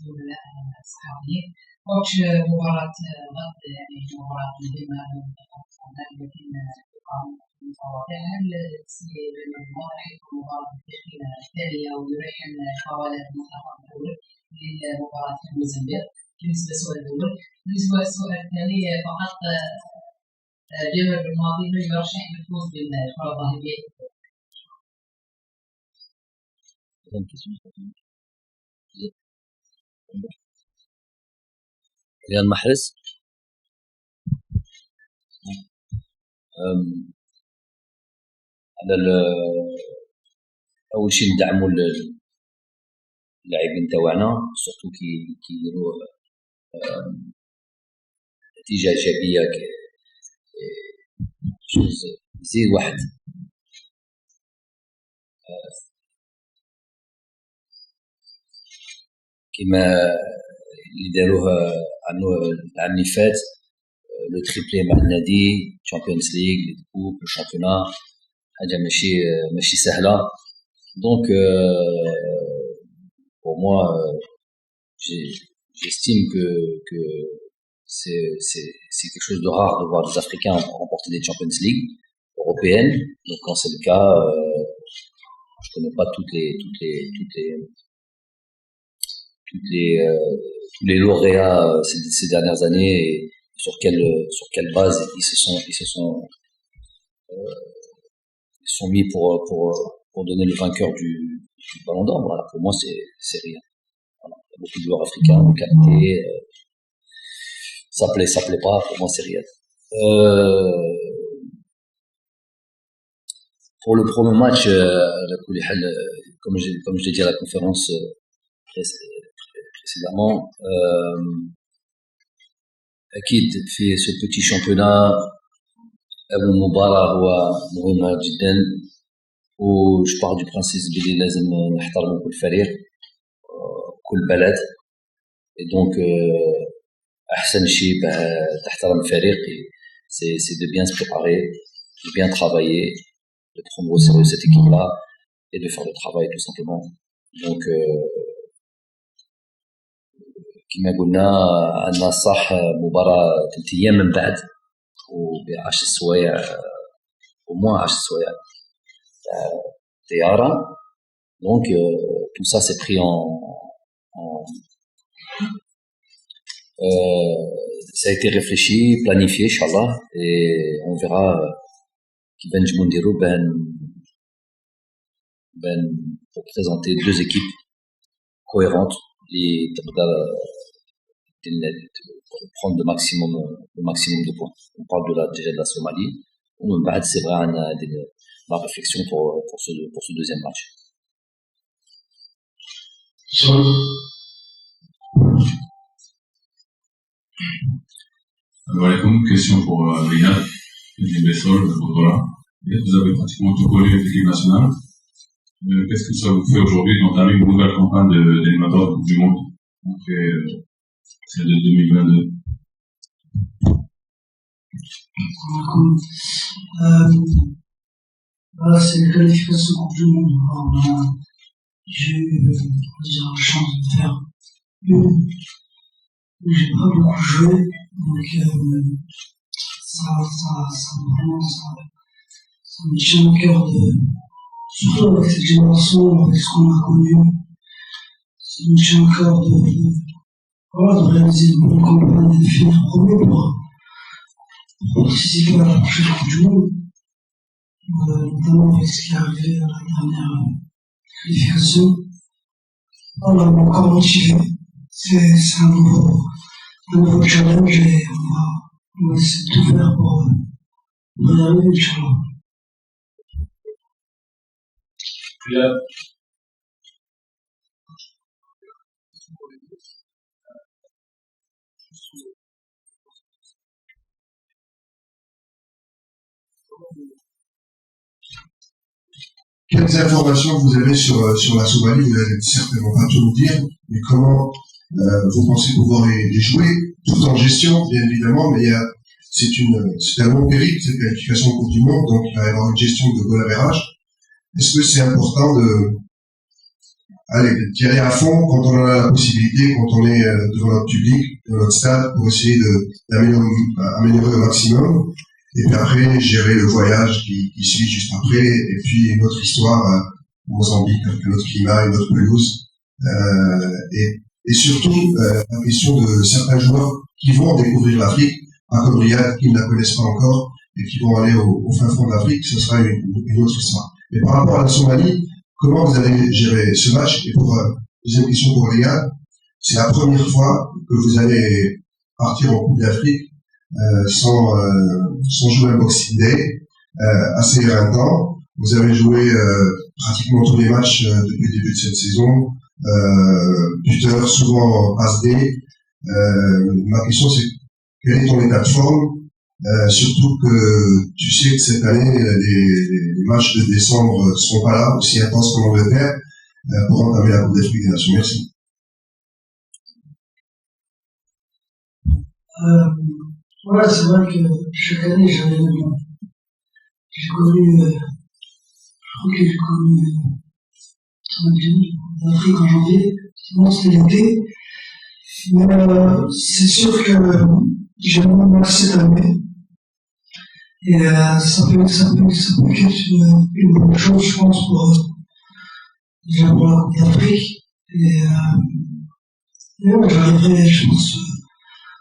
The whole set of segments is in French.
ولا الصحفيين. كوتش مباراة غد يعني مباراة مهمة للمنتخب السعودي التي تقام في مواقع. هل سي راح يكون مباراة التشكيلة الثانية ويريحن حوالي المنتخب الأول للمباراة في موزمبيق؟ بالنسبة للسؤال الأول. بالنسبة للسؤال الثاني فقط جمال بالماضي من يرشح للفوز بالكرة الذهبية؟ رياض محرز. على اول شيء ندعموا اللاعبين تاعنا سورتو كي يديروا نتيجه ايجابيه شوز يزيد واحد كما اللي داروه عنه العام اللي فات لو تريبلي مع النادي تشامبيونز ليغ لي كوب لو شامبيونا حاجه ماشي سهله. دونك pour moi j'estime que c'est quelque chose de rare de voir des Africains remporter des Champions League européennes. Donc quand c'est le cas, je connais pas tous les lauréats ces dernières années et sur quelle base ils se sont mis pour donner le vainqueur du Ballon d'Or. Voilà, pour moi c'est rien. Voilà. Il y a beaucoup de joueurs africains de qualité. Ça plaît pas, pour moi c'est rien. Pour le premier match, comme je l'ai dit à la conférence précédemment, أكيد في ce petit championnat أول مباراة هو مهمة جدا وش pars du principe بلي لازم نحترم كل فريق كل بلد. et donc أحسن شيء تحترم الفريق c'est de bien se préparer, de bien travailler, de prendre au sérieux cette équipe-là et de faire le travail tout simplement. Donc كما قلنا عندنا صح مباراة 3 أيام من بعد وب10 سوايع وموان 10 سوايع طيارة. donc tout ça c'est pris ça a été réfléchi, planifié inchallah et on verra كيف نجمو نديرو بان pour présenter 2 équipes cohérentes اللي تقدر prendre le maximum de points. On parle déjà de la Somalie. C'est vrai, on a la réflexion pour ce deuxième match. Alors, une question pour Riyad Bessol. Vous avez pratiquement tout connu avec l'équipe nationale. Qu'est-ce que ça vous fait aujourd'hui d'entamer une nouvelle campagne d'éliminatoire du monde après celle de 2022? Voilà, c'est une qualification Coupe du Monde. J'ai eu la chance de faire une où j'ai pas beaucoup joué, donc ça me tient au cœur surtout avec cette génération, avec ce qu'on a connu, ça me tient au cœur de réaliser une bonne campagne et de finir premier pour participer à la prochaine Coupe du Monde, notamment avec ce qui est arrivé à la dernière qualification. Voilà, on est encore motivé. C'est un nouveau challenge et on va essayer de tout faire pour y arriver, Inch'Allah. Quelles informations vous avez sur la Somalie? Vous n'allez certainement pas tout nous dire, mais comment vous pensez pouvoir les jouer, tout en gestion, bien évidemment, mais c'est un long périple, cette qualification au Coupe du Monde, donc il va y avoir une gestion de goal average. Est-ce que c'est important allez, d'y aller à fond quand on a la possibilité, quand on est devant notre public, dans notre stade, pour essayer d'améliorer au maximum. Et puis après, gérer le voyage qui suit juste après, et puis une autre histoire au Mozambique, avec un autre climat, une autre pelouse. Et surtout, la question de certains joueurs qui vont découvrir l'Afrique, pas comme Riyad, qui ne la connaissent pas encore, et qui vont aller au fin fond de l'Afrique, ce sera une autre histoire. Mais par rapport à la Somalie, comment vous allez gérer ce match? Et pour deuxième question pour Riyad, c'est la première fois que vous allez partir en Coupe d'Afrique sans jouer un Boxing Day assez intense. Vous avez joué pratiquement tous les matchs depuis le début de cette saison, buteur, souvent passe D. Ma question c'est quel est ton état de forme, surtout que tu sais que cette année les matchs de décembre sont pas là aussi intenses qu'en Angleterre pour entamer la Coupe d'Afrique des Nations. Merci. Voilà, c'est vrai que chaque année j'ai connu, je crois que j'ai connu l'Afrique en janvier, sinon c'était l'été, mais c'est sûr que j'ai vraiment marqué cette année, et ça peut être une bonne chose, je pense, déjà pour la Coupe d'Afrique, et ouais, j'arriverai, je pense,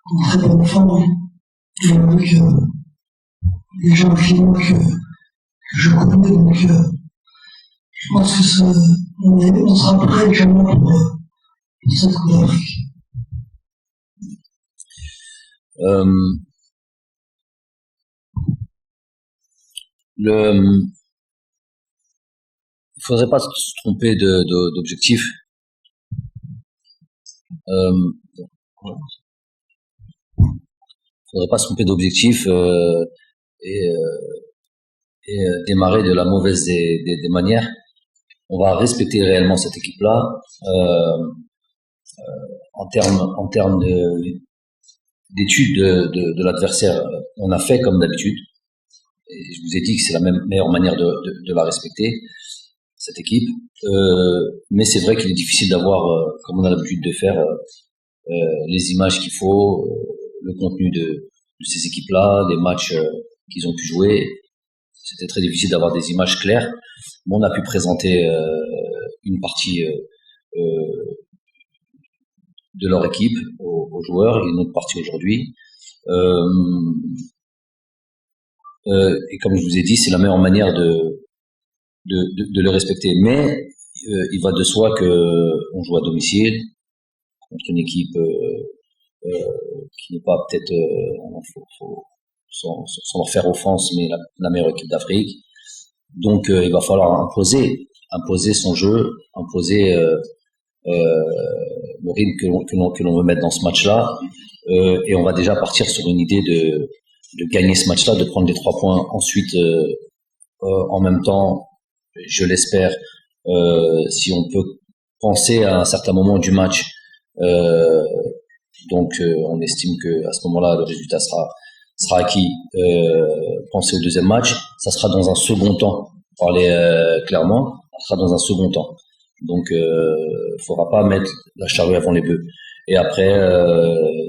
en très bonne forme, avec les gens clients que je connais, donc je pense que on sera prêt également pour cette Coupe d'Afrique. Il faudrait pas se tromper d'objectif. Faudrait pas se tromper d'objectif et démarrer de la mauvaise des manières. On va respecter réellement cette équipe-là en termes d'études de l'adversaire. On a fait comme d'habitude. Et je vous ai dit que c'est la meilleure manière de la respecter, cette équipe. Mais c'est vrai qu'il est difficile d'avoir, comme on a l'habitude de faire, les images qu'il faut, le contenu de ces équipes-là, les matchs qu'ils ont pu jouer. C'était très difficile d'avoir des images claires. Mais on a pu présenter une partie de leur équipe aux joueurs et une autre partie aujourd'hui. Et comme je vous ai dit, c'est la meilleure manière de le respecter. Mais il va de soi qu'on joue à domicile contre une équipe qui n'est pas peut-être, sans leur faire offense, mais la meilleure équipe d'Afrique. Donc il va falloir imposer son jeu, imposer le rythme que l'on veut mettre dans ce match-là. Et on va déjà partir sur une idée de gagner ce match-là, de prendre les 3 points ensuite en même temps, je l'espère, si on peut penser à un certain moment du match. Donc on estime que à ce moment-là le résultat sera acquis. Penser au deuxième match, ça sera dans un second temps. Parler clairement, ça sera dans un second temps. Donc faudra pas mettre la charrue avant les bœufs. Et après,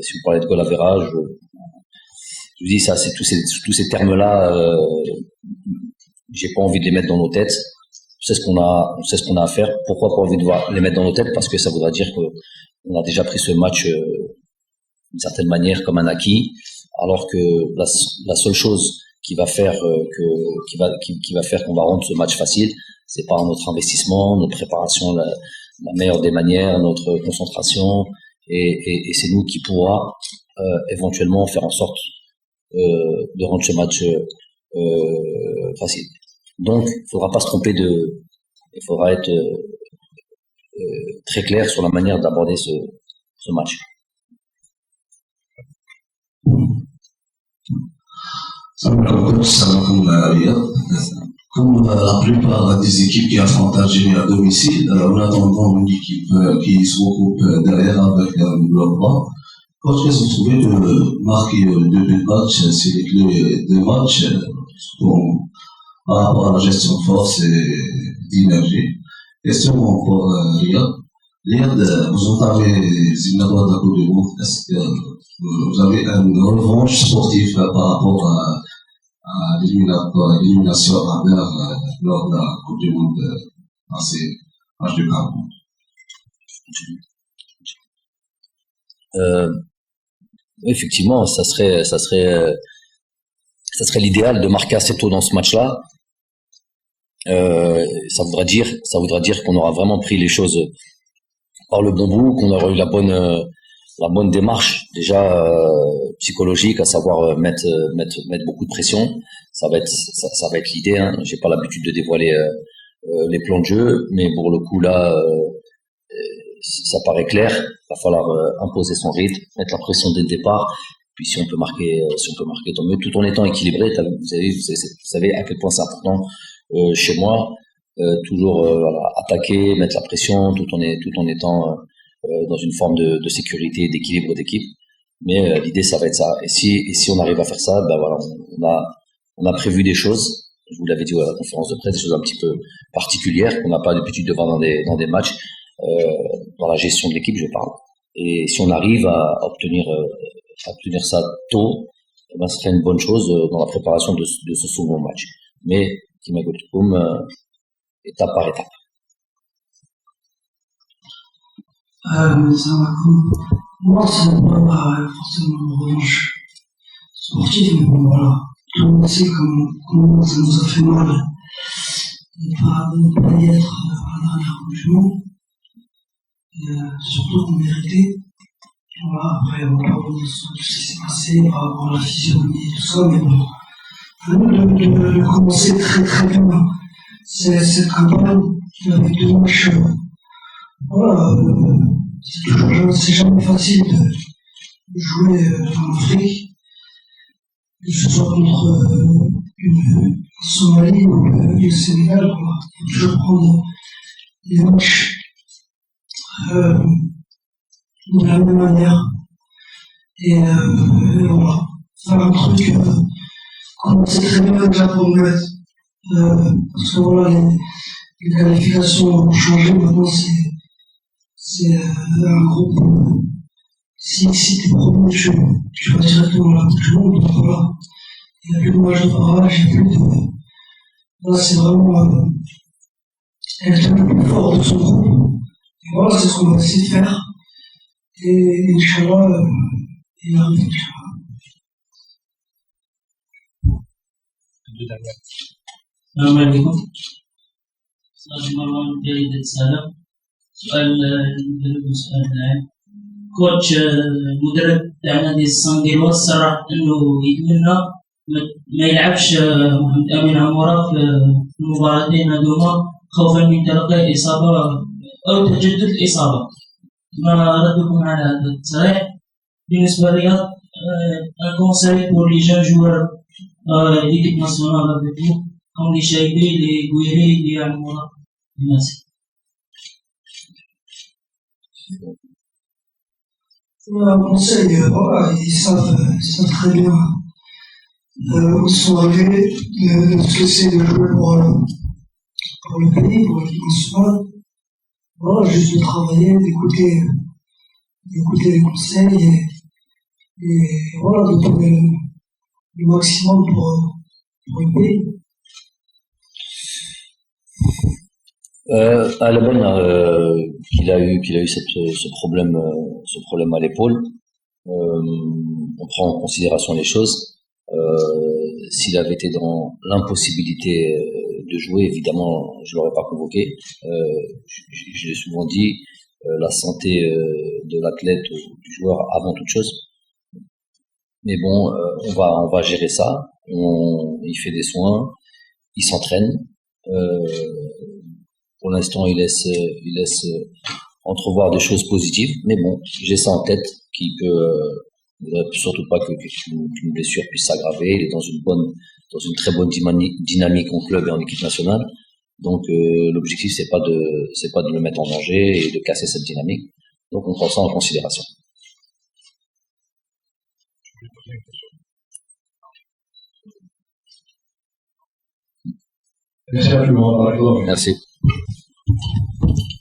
si vous parlez de goal average, je vous dis ça, c'est tous ces termes-là, j'ai pas envie de les mettre dans nos têtes. On sait ce qu'on a à faire. Pourquoi pas envie de les mettre dans nos têtes? Parce que ça voudra dire qu'on a déjà pris ce match d'une certaine manière comme un acquis, alors que la seule chose qui va faire qu'on va rendre ce match facile, c'est pas notre investissement, notre préparation, la meilleure des manières, notre concentration, et c'est nous qui pourra éventuellement faire en sorte de rendre ce match facile. Donc, il faudra pas se tromper il faudra être très clair sur la manière d'aborder ce match. Comme la plupart des équipes qui affrontent l'Algérie à domicile, en attendant une équipe qui se regroupe derrière avec un bloc bas. Quand est-ce que vous trouvez de marquer 2 buts de match, c'est les clés des matchs par rapport à la gestion de force et d'énergie. Question pour Riyad. Riyad, vous entamez les éliminatoires de la Coupe du Monde. Est-ce que vous avez une revanche sportive par rapport à l'élimination lors de la Coupe du Monde dans ces matchs de Cameroun? Effectivement, ça serait l'idéal de marquer assez tôt dans ce match-là. Ça voudra dire qu'on aura vraiment pris les choses par le bon bout, qu'on aura eu la bonne démarche déjà psychologique, à savoir mettre beaucoup de pression. Ça va être l'idée. Hein. J'ai pas l'habitude de dévoiler les plans de jeu, mais pour le coup là, ça paraît clair. Il va falloir imposer son rythme, mettre la pression dès le départ. Puis si on peut marquer tant mieux, tout en étant équilibré. Vous savez à quel point c'est important chez moi. Toujours attaquer, mettre la pression, tout en étant dans une forme de sécurité, d'équilibre d'équipe. Mais l'idée, ça va être ça. Et si on arrive à faire ça, ben voilà, on a prévu des choses. Je vous l'avais dit à la conférence de presse, des choses un petit peu particulières qu'on n'a pas l'habitude de voir dans des matchs, dans la gestion de l'équipe, je parle. Et si on arrive à obtenir ça tôt, ben, ce serait une bonne chose dans la préparation de ce second match. Mais étape par étape. Moi, ça n'est pas forcément une revanche sportive, mais bon, voilà. Tout le monde sait comment ça nous a fait mal de ne pas y être à la dernière Coupe du Monde. Surtout qu'on méritait. Voilà, après, on va pas revenir sur tout ce qui s'est passé par rapport à la physionomie et tout ça, mais bon. À nous de commencer très très bien cette campagne avec 2 matchs. Voilà, c'est jamais facile de jouer en Afrique, que ce soit contre une Somalie ou le Sénégal. Il faut toujours prendre les matchs de la même manière et voilà, faire un truc commencer très bien déjà pour nous mettre parce que voilà, les qualifications ont changé. Maintenant c'est un groupe, si tu es premier, tu vas directement à la Coupe du Monde. Donc voilà, il n'y a plus de match de barrage, il n'y a plus de. Là, c'est vraiment être le plus fort de son groupe. Et voilà, c'est ce qu'on va essayer de faire. Et Inch'Allah, il arrive Inch'Allah. السلام عليكم. أستاذ مروان جيد السلام. سؤال الآن. كوتش المدرب تاع نادي الصنديلوس صرح إنه يتمنى ما يلعبش محمد أمين عمورة في المباراتين هذوما خوفا من تلقي إصابة أو تجدد الإصابة. ما ردكم على هذا التصريح؟ بالنسبة لي un conseil pour les jeunes joueurs l'équipe nationale avec nous, comme les Chaibé, les Gouiri, les Almoura. Merci. Un conseil, voilà, ils savent très bien où ils sont arrivés, de se laisser de jouer pour le pays, pour l'équipe nationale. Voilà, juste de travailler, d'écouter les conseils et voilà, de donner le maximum pour le pays. Alban, qu'il a eu ce problème à l'épaule. On prend en considération les choses. S'il avait été dans l'impossibilité de jouer, évidemment, je l'aurais pas convoqué. Je l'ai souvent dit, la santé de l'athlète ou du joueur avant toute chose. Mais bon, on va gérer ça. Il fait des soins, il s'entraîne. Pour l'instant, il laisse entrevoir des choses positives. Mais bon, j'ai ça en tête qui peut. Il ne faudrait surtout pas qu'une blessure puisse s'aggraver. Il est dans une très bonne dynamique en club et en équipe nationale. Donc l'objectif c'est pas de le mettre en danger et de casser cette dynamique. Donc on prend ça en considération. Merci. Merci.